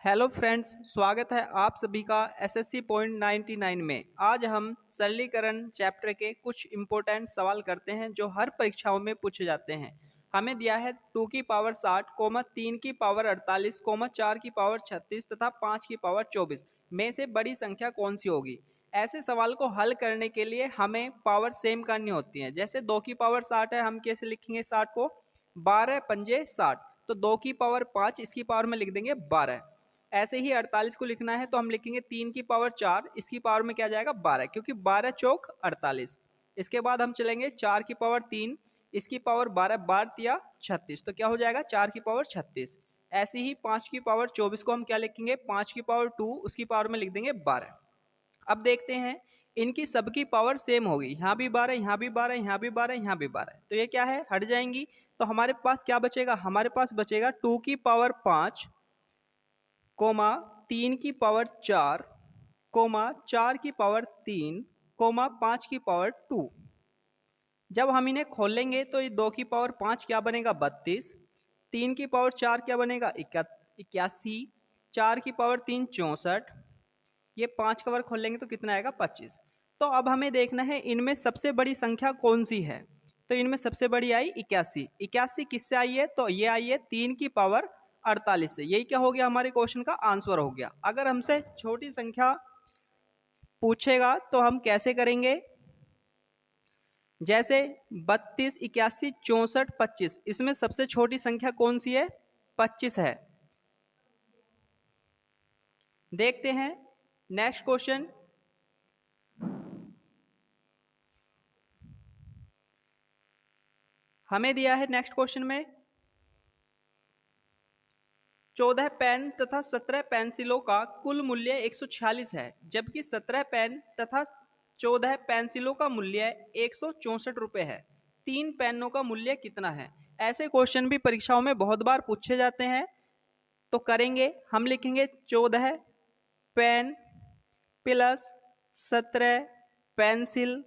Hello friends, स्वागत है आप सभी का एसएससी पॉइंट 99 में। आज हम सरलीकरण चैप्टर के कुछ इम्पोर्टेंट सवाल करते हैं जो हर परीक्षाओं में पूछे जाते हैं। हमें दिया है 2 की पावर 60, 3 की पावर 48, 4 की पावर 36 तथा 5 की पावर 24 में से बड़ी संख्या कौन सी होगी। ऐसे सवाल को हल करने के लिए हमें पावर सेम करनी होती है। जैसे 2 की पावर 60 है, हम कैसे लिखेंगे 60 को, 12 पंजे 60, तो 2 की पावर 5, इसकी पावर में लिख देंगे 12। ऐसे ही 48 को लिखना है तो हम लिखेंगे 3 की पावर 4, इसकी पावर में क्या जाएगा 12, क्योंकि 12 चौक 48। इसके बाद हम चलेंगे 4 की पावर 3, इसकी पावर 12, 12 तिया 36, तो क्या हो जाएगा 4 की पावर 36। ऐसे ही 5 की पावर 24 को हम क्या लिखेंगे, 5 की पावर 2, उसकी पावर में लिख देंगे 12। अब देखते हैं, इनकी सबकी पावर सेम होगी, यहाँ भी 12, यहाँ भी 12, यहाँ भी 12, यहाँ भी 12, तो ये क्या है, हट जाएंगी। तो हमारे पास क्या बचेगा, हमारे पास बचेगा 2 की पावर 5, कोमा 3 की पावर 4, कोमा 4 की पावर 3, कोमा 5 की पावर 2। जब हम इन्हें खोलेंगे तो ये 2 की पावर 5 क्या बनेगा 32, 3 की पावर 4 क्या बनेगा 81, 4 की पावर 3 64, ये 5 का वर्ग खोलेंगे तो कितना आएगा 25। तो अब हमें देखना है इनमें सबसे बड़ी संख्या कौन सी है। तो इनमें सबसे बड़ी आई 81। 81 किससे आई है, तो ये आई है 3 की पावर 48 से। यही क्या हो गया, हमारे क्वेश्चन का आंसर हो गया। अगर हमसे छोटी संख्या पूछेगा तो हम कैसे करेंगे, जैसे 32, 81, 64, 25, इसमें सबसे छोटी संख्या कौन सी है, 25 है। देखते हैं नेक्स्ट क्वेश्चन। हमें दिया है नेक्स्ट क्वेश्चन में 14 पेन तथा 17 पेंसिलों का कुल मूल्य 146 है, जबकि 17 पेन तथा 14 पेंसिलों का मूल्य 164 रुपये है। 3 पेनों का मूल्य कितना है। ऐसे क्वेश्चन भी परीक्षाओं में बहुत बार पूछे जाते हैं। तो करेंगे, हम लिखेंगे 14 पेन प्लस 17 पेंसिल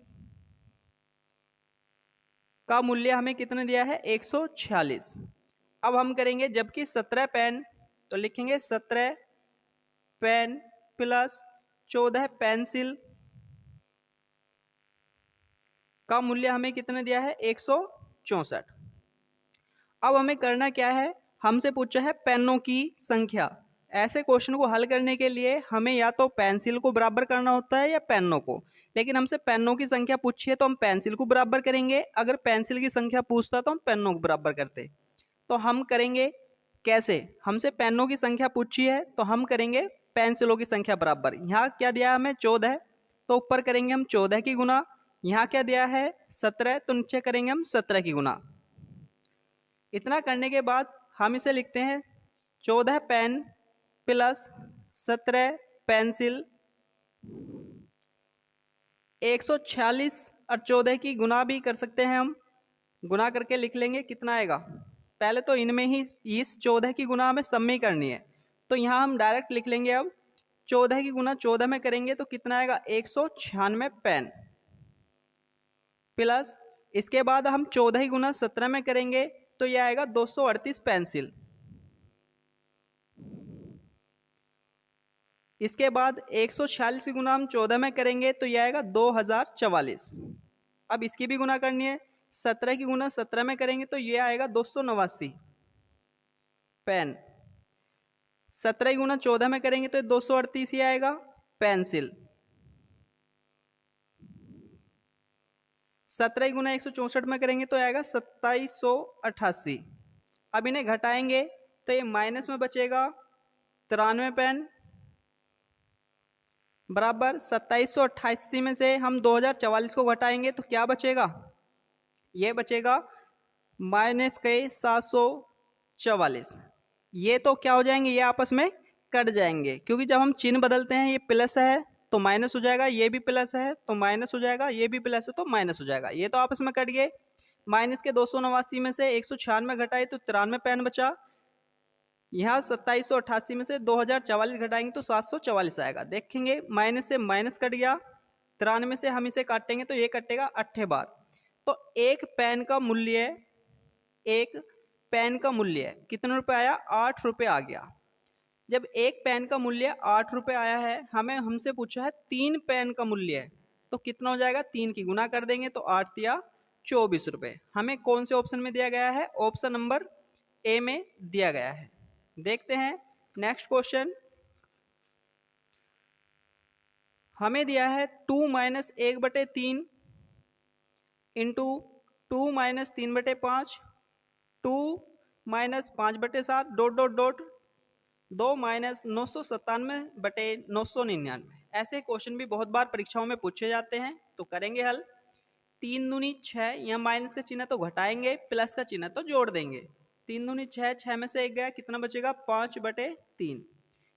का मूल्य हमें कितना दिया है 146। अब हम करेंगे, जबकि 17 पेन, तो लिखेंगे 17 पेन प्लस 14 पेंसिल का मूल्य हमें कितना दिया है 164। अब हमें करना क्या है, हमसे पूछा है पेनों की संख्या। ऐसे क्वेश्चन को हल करने के लिए हमें या तो पेंसिल को बराबर करना होता है या पेनों को, लेकिन हमसे पेनों की संख्या पूछी है तो हम पेंसिल को बराबर करेंगे। अगर पेंसिल की संख्या पूछता तो हम पेनों को बराबर करते। तो हम करेंगे कैसे, हमसे पेनों की संख्या पूछी है तो हम करेंगे पेंसिलों की संख्या बराबर। यहाँ क्या दिया है हमें 14, तो ऊपर करेंगे हम 14 की गुना। यहाँ क्या दिया है 17, तो नीचे करेंगे हम 17 की गुना। इतना करने के बाद हम इसे लिखते हैं 14 पेन प्लस 17 पेंसिल 146, और 14 की गुना भी कर सकते हैं हम। गुना करके लिख लेंगे कितना आएगा। पहले तो इनमें ही इस 14 की गुना हमें सब में ही करनी है, तो यहाँ हम डायरेक्ट लिख लेंगे। अब 14 की गुना 14 में करेंगे तो कितना आएगा 196 पेन, प्लस इसके बाद हम 14 की गुना 17 में करेंगे तो यह आएगा 238 पेंसिल। इसके बाद 146 की गुना हम 14 में करेंगे तो यह आएगा 2044। अब इसकी भी गुना करनी है, 17 की गुना 17 में करेंगे तो यह आएगा 289 पेन। 17 की गुना 14 में करेंगे तो 238 ही आएगा पेंसिल। 17 की गुना 164 में करेंगे तो आएगा 2788। अब इन्हें घटाएंगे तो ये माइनस में बचेगा 93 पेन, बराबर 2788 में से हम 2044 को घटाएंगे तो क्या बचेगा, ये बचेगा माइनस के 744। ये तो क्या हो जाएंगे, ये आपस में कट जाएंगे, क्योंकि जब हम चिन्ह बदलते हैं ये प्लस है तो माइनस हो जाएगा, ये भी प्लस है तो माइनस हो जाएगा, ये भी प्लस है तो माइनस हो जाएगा। ये तो आपस में कट गए। माइनस के 289 में से 196 घटाए तो 93 पेन बचा। यहाँ 2788 में से 2044 घटाएंगे तो 744 आएगा। देखेंगे माइनस से माइनस कट गया, 93 से हम इसे काटेंगे तो ये कटेगा 8 बार। तो एक पेन का मूल्य, एक पेन का मूल्य कितने रुपए आया, 8 रुपये आ गया। जब एक पेन का मूल्य 8 रुपये आया है, हमसे पूछा है 3 पेन का मूल्य है, तो कितना हो जाएगा, 3 की गुना कर देंगे तो 8 या 24 रुपये। हमें कौन से ऑप्शन में दिया गया है, ऑप्शन नंबर ए में दिया गया है। देखते हैं नेक्स्ट क्वेश्चन। हमें दिया है 2 minus 1/3 into 2 minus 3/5, 2 minus 5/7 dot dot dot 2 minus 997/999। ऐसे क्वेश्चन भी बहुत बार परीक्षाओं में पूछे जाते हैं, तो करेंगे हल। 3 दूनी 6, यहाँ माइनस का चिन्ह तो घटाएंगे, प्लस का चिन्ह तो जोड़ देंगे। 3 दूनी 6, 6 में से 1 गया, कितना बचेगा, 5/3।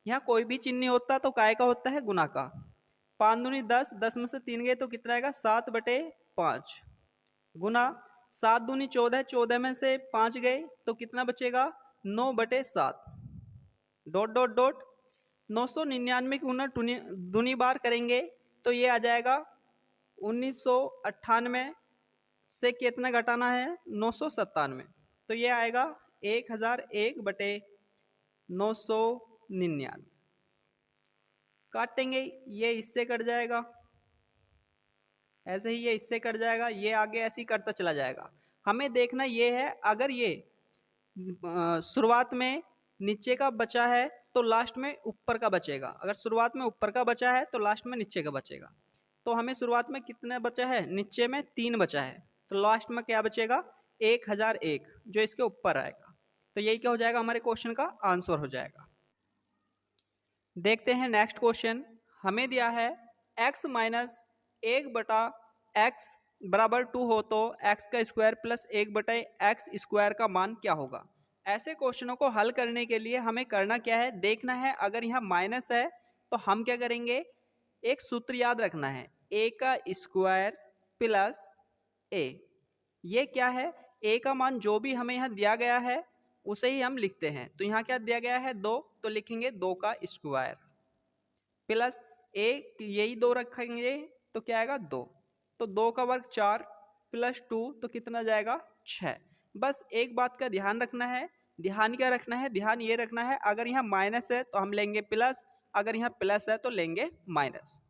यहाँ कोई भी चिन्ह नहीं होता तो काय का होता है, गुना का। 5 दूनी 10, 10 में से 3 गए तो कितना आएगा, 7/5 गुना 7 दूनी 14, 14 में से 5 गए तो कितना बचेगा, 9/7 डॉट डॉट डॉट 999 की गुना दूनी बार करेंगे तो ये आ जाएगा 1998 से कितना घटाना है, 997, तो ये आएगा 1001/999। काटेंगे, ये इससे कट जाएगा, ऐसे ही ये इससे कट जाएगा, ये आगे ऐसे ही कटता चला जाएगा। हमें देखना ये है, अगर ये शुरुआत में नीचे का बचा है तो लास्ट में ऊपर का बचेगा, अगर शुरुआत में ऊपर का बचा है तो लास्ट में नीचे का बचेगा। तो हमें शुरुआत में कितना बचा है, नीचे में 3 बचा है, तो लास्ट में क्या बचेगा, 1001 जो इसके ऊपर आएगा। तो यही क्या हो जाएगा, हमारे क्वेश्चन का आंसर हो जाएगा। देखते हैं नेक्स्ट क्वेश्चन। हमें दिया है x माइनस 1/x बराबर 2 हो तो x का स्क्वायर प्लस 1/x स्क्वायर का मान क्या होगा। ऐसे क्वेश्चनों को हल करने के लिए हमें करना क्या है, देखना है अगर यहाँ माइनस है तो हम क्या करेंगे, एक सूत्र याद रखना है, a का स्क्वायर प्लस a। ये क्या है, a का मान जो भी हमें यहाँ दिया गया है उसे ही हम लिखते हैं। तो यहाँ क्या दिया गया है, 2, तो लिखेंगे 2 का स्क्वायर प्लस a, यही 2 रखेंगे तो क्या आएगा, 2, तो 2 का वर्ग 4 प्लस 2 तो कितना जाएगा, 6। बस एक बात का ध्यान रखना है, ध्यान क्या रखना है, ध्यान ये रखना है अगर यहाँ माइनस है तो हम लेंगे प्लस, अगर यहाँ प्लस है तो लेंगे माइनस।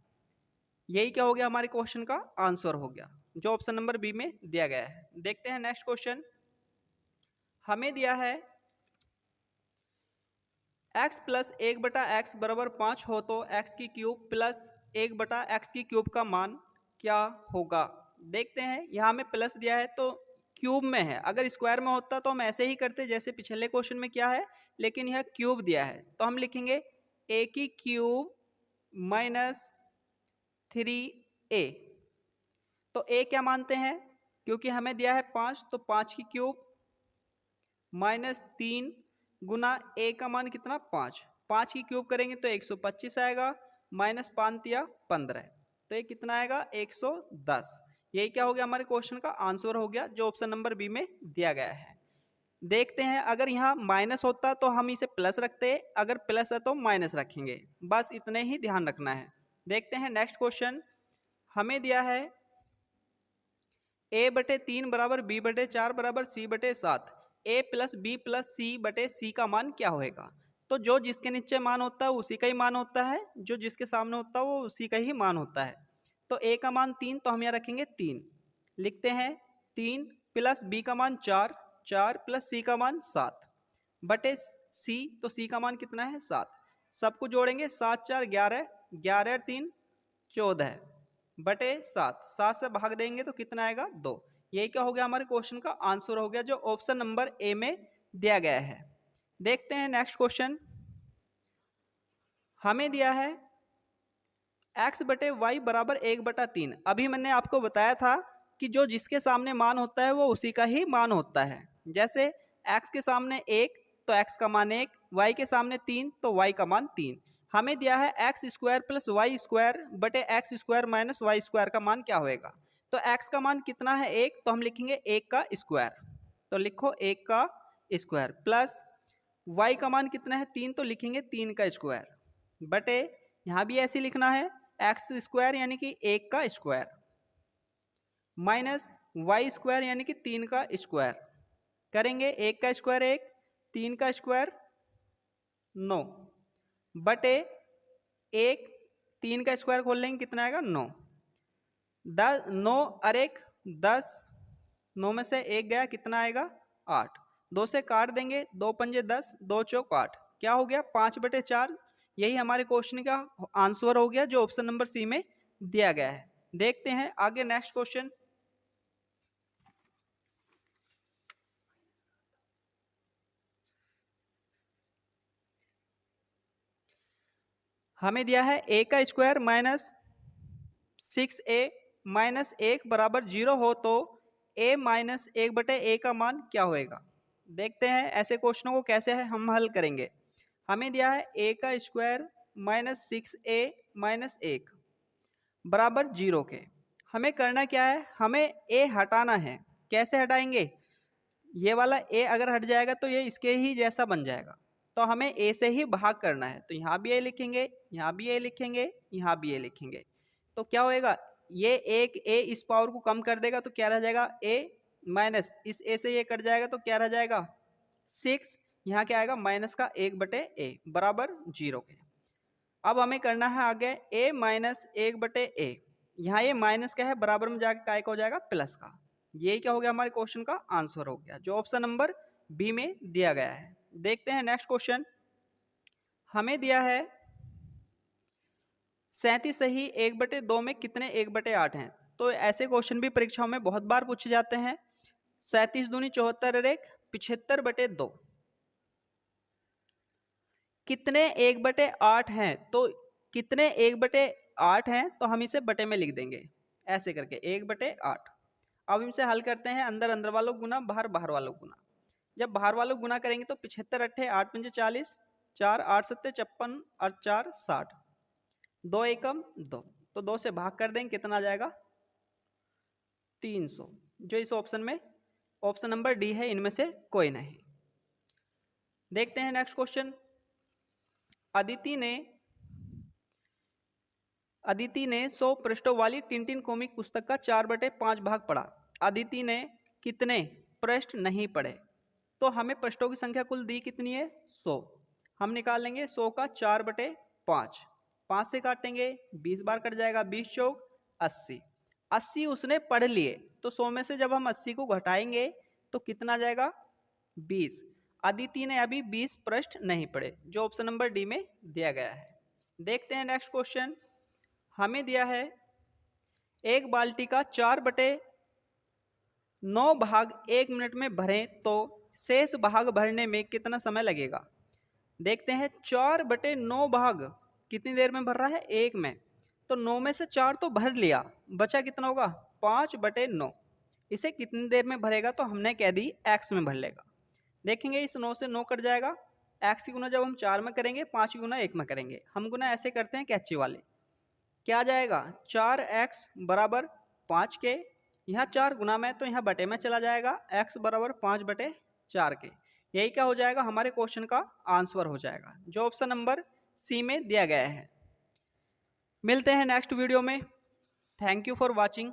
यही क्या हो गया, हमारे क्वेश्चन का आंसर हो गया, जो ऑप्शन नंबर बी में दिया गया है। देखते हैं नेक्स्ट क्वेश्चन। हमें दिया है x प्लस 1/x बराबर 5 हो तो x की क्यूब प्लस 1/x की क्यूब का मान क्या होगा। देखते हैं, यहाँ में प्लस दिया है तो क्यूब में है, अगर स्क्वायर में होता तो हम ऐसे ही करते जैसे पिछले क्वेश्चन में क्या है, लेकिन यह क्यूब दिया है तो हम लिखेंगे a की क्यूब माइनस 3a। तो a क्या मानते हैं, क्योंकि हमें दिया है 5 तो 5 की क्यूब माइनस 3 गुना a का मान कितना, 5, 5 की क्यूब करेंगे तो 125 आएगा, माइनस 5 या 15, तो ये कितना आएगा, 110। यही क्या हो गया, हमारे क्वेश्चन का आंसर हो गया, जो ऑप्शन नंबर बी में दिया गया है। देखते हैं, अगर यहाँ माइनस होता तो हम इसे प्लस रखते, अगर प्लस है तो माइनस रखेंगे, बस इतने ही ध्यान रखना है। देखते हैं नेक्स्ट क्वेश्चन। हमें दिया है a/3 बराबर b/4 बराबर c/7, a plus B plus c/c का मान क्या होएगा। तो जो जिसके नीचे मान होता है उसी का ही मान होता है, जो जिसके सामने होता है वो उसी का ही मान होता है। तो a का मान 3 तो हम यहाँ रखेंगे 3, लिखते हैं 3 प्लस b का मान 4, 4 प्लस c का मान 7 बटे c, तो c का मान कितना है, 7। सबको जोड़ेंगे, 7 4 11, 11 3 14 बटे 7, 7 से भाग देंगे तो कितना आएगा, 2। यही क्या हो गया, हमारे क्वेश्चन का आंसर हो गया, जो ऑप्शन नंबर ए में दिया गया है। देखते हैं नेक्स्ट क्वेश्चन। हमें दिया है x/y बराबर 1/3। अभी मैंने आपको बताया था कि जो जिसके सामने मान होता है वो उसी का ही मान होता है। जैसे x के सामने 1 तो x का मान 1, y के सामने 3 तो y का मान 3। हमें दिया है x square plus Y square बटे X square minus Y square का मान क्या होएगा। तो x का मान कितना है, 1, तो हम लिखेंगे 1 का स्क्वायर, तो लिखो 1 का स्क्वायर प्लस y का मान कितना है, 3, तो लिखेंगे 3 का स्क्वायर बटे, यहाँ भी ऐसे लिखना है एक्स स्क्वायर यानी कि 1 का स्क्वायर माइनस वाई स्क्वायर यानी कि 3 का स्क्वायर, करेंगे 1 का स्क्वायर 1, 3 का स्क्वायर 9 बटे एक, 3 का स्क्वायर खोल लेंगे कितना आएगा 9, 10 9 और 1 10, 9 में से 1 गया कितना आएगा 8, 2 से काट देंगे, 2 पंजे 10, 2 चौक 8, क्या हो गया 5/4। यही हमारे क्वेश्चन का आंसर हो गया जो ऑप्शन नंबर सी में दिया गया है। देखते हैं आगे नेक्स्ट क्वेश्चन। हमें दिया है a का स्क्वायर माइनस 6a माइनस 1 बराबर 0 हो तो a माइनस 1/a का मान क्या होएगा। देखते हैं ऐसे क्वेश्चनों को कैसे हम हल करेंगे। हमें दिया है a का स्क्वायर माइनस 6a माइनस 1 बराबर 0 के। हमें करना क्या है, हमें a हटाना है। कैसे हटाएंगे, ये वाला a अगर हट जाएगा तो ये इसके ही जैसा बन जाएगा, तो हमें a से ही भाग करना है। तो यहाँ भी a लिखेंगे, यहाँ भी a लिखेंगे, यहाँ भी a लिखेंगे, तो क्या होएगा, ये एक a इस पावर को कम कर देगा तो क्या रह जाएगा a माइनस इस a से ये कट जाएगा तो क्या रह जाएगा 6, यहाँ क्या आएगा माइनस का 1/a बराबर 0 के। अब हमें करना है आगे a माइनस 1/a, यहाँ ये माइनस का है बराबर में जाकर काय का हो जाएगा प्लस का। यही क्या हो गया हमारे क्वेश्चन का आंसर हो गया जो ऑप्शन नंबर बी में दिया गया है। देखते हैं नेक्स्ट क्वेश्चन। हमें दिया है 37 सही 1/2 में कितने 1/8 हैं। तो ऐसे क्वेश्चन भी परीक्षाओं में बहुत बार पूछे जाते हैं। 37 दूनी 74 और 1 75/2 कितने 1/8 हैं। तो कितने 1/8 हैं तो हम इसे बटे में लिख देंगे ऐसे करके 1/8। अब इनसे हल करते हैं, अंदर अंदर वालों गुना बाहर बाहर वालों गुना। जब बाहर वालों गुना करेंगे तो 75 8 8 पंजे 40, 4 8 7 56 और 4 60, 2 एकम 2, तो 2 से भाग कर देंगे कितना आ जाएगा 300, जो इस ऑप्शन में ऑप्शन नंबर डी है, इनमें से कोई नहीं। देखते हैं नेक्स्ट क्वेश्चन। अदिति ने 100 पृष्ठों वाली टिनटिन कॉमिक पुस्तक का 4/5 भाग पढ़ा। अदिति ने कितने पृष्ठ नहीं पढ़े। तो हमें पृष्ठों की संख्या कुल दी कितनी है 100, हम निकाल लेंगे 100 का 4/5, 5 से काटेंगे 20 बार कट जाएगा, 20 चौक 80, 80 उसने पढ़ लिए। तो 100 में से जब हम 80 को घटाएंगे तो कितना जाएगा 20। अदिति ने अभी 20 पृष्ठ नहीं पढ़े, जो ऑप्शन नंबर डी में दिया गया है। देखते हैं नेक्स्ट क्वेश्चन। हमें दिया है एक बाल्टी का 4/9 भाग 1 मिनट में भरें तो शेष भाग भरने में कितना समय लगेगा। देखते हैं 4/9 भाग कितनी देर में भर रहा है 1 में, तो 9 में से 4 तो भर लिया, बचा कितना होगा 5/9। इसे कितनी देर में भरेगा, तो हमने कह दी x में भर लेगा। देखेंगे इस 9 से 9 कट जाएगा, x की गुना जब हम 4 में करेंगे 5 की गुना 1 में करेंगे। हम गुना ऐसे करते हैं कैची वाले, क्या जाएगा 4x बराबर 5 के, यहाँ 4 गुना में तो यहाँ बटे में चला जाएगा, x बराबर 5/4 के। यही क्या हो जाएगा हमारे क्वेश्चन का आंसर हो जाएगा, जो ऑप्शन नंबर सी में दिया गया है। मिलते हैं नेक्स्ट वीडियो में। Thank you for watching.